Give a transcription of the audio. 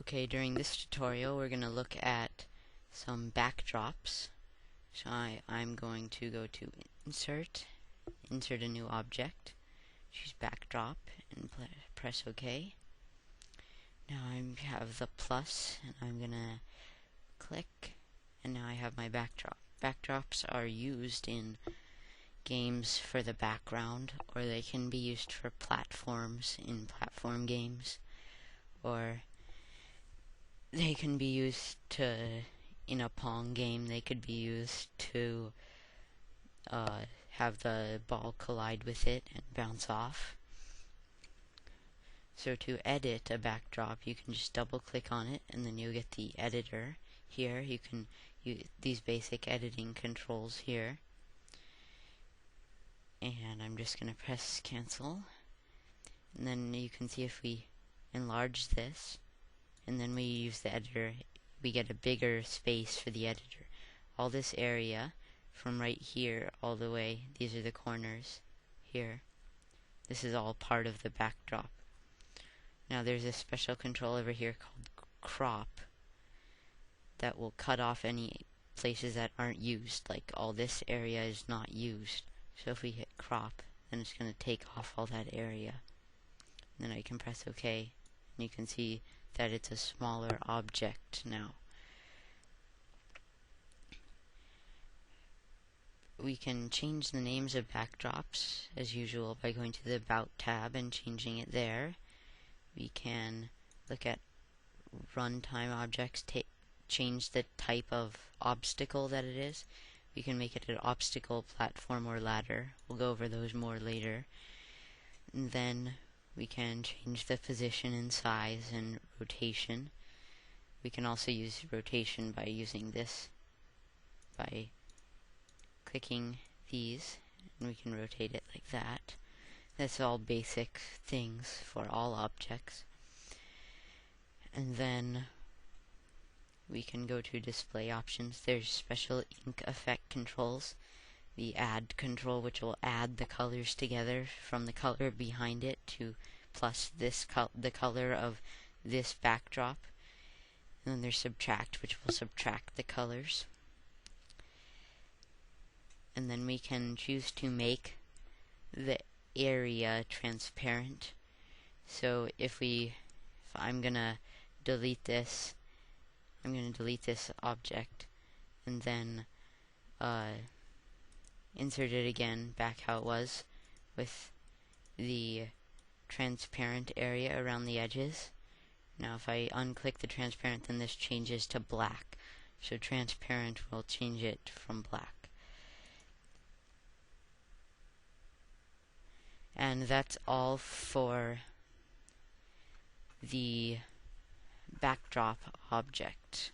Okay, during this tutorial we're going to look at some backdrops. So I'm going to go to Insert a new object, choose Backdrop, and press OK. Now I have the plus, and I'm going to click, and now I have my backdrop. Backdrops are used in games for the background, or they can be used for platforms in platform games, or they can be used to, in a Pong game, they could be used to have the ball collide with it and bounce off. So to edit a backdrop, you can just double click on it, and then you'll get the editor here. You can use these basic editing controls here. And I'm just going to press cancel. And then you can see if we enlarge this, and then we use the editor, we get a bigger space for the editor. All this area, from right here all the way, these are the corners here. This is all part of the backdrop. Now there's a special control over here called crop that will cut off any places that aren't used, like all this area is not used. So if we hit crop, then it's going to take off all that area. And then I can press OK, and you can see that it's a smaller object now. We can change the names of backdrops as usual by going to the About tab and changing it there. We can look at Runtime Objects, change the type of obstacle that it is. We can make it an obstacle, platform, or ladder. We'll go over those more later. And then we can change the position and size and rotation. We can also use rotation by using this, by clicking these, and we can rotate it like that. That's all basic things for all objects. And then we can go to display options. There's special ink effect controls. The add control, which will add the colors together from the color behind it to plus this the color of this backdrop. And then there's subtract, which will subtract the colors. And then we can choose to make the area transparent. So if I'm gonna delete this, I'm going to delete this object, and then insert it again back how it was with the transparent area around the edges. Now if I unclick the transparent, then this changes to black. So transparent will change it from black. And that's all for the backdrop object.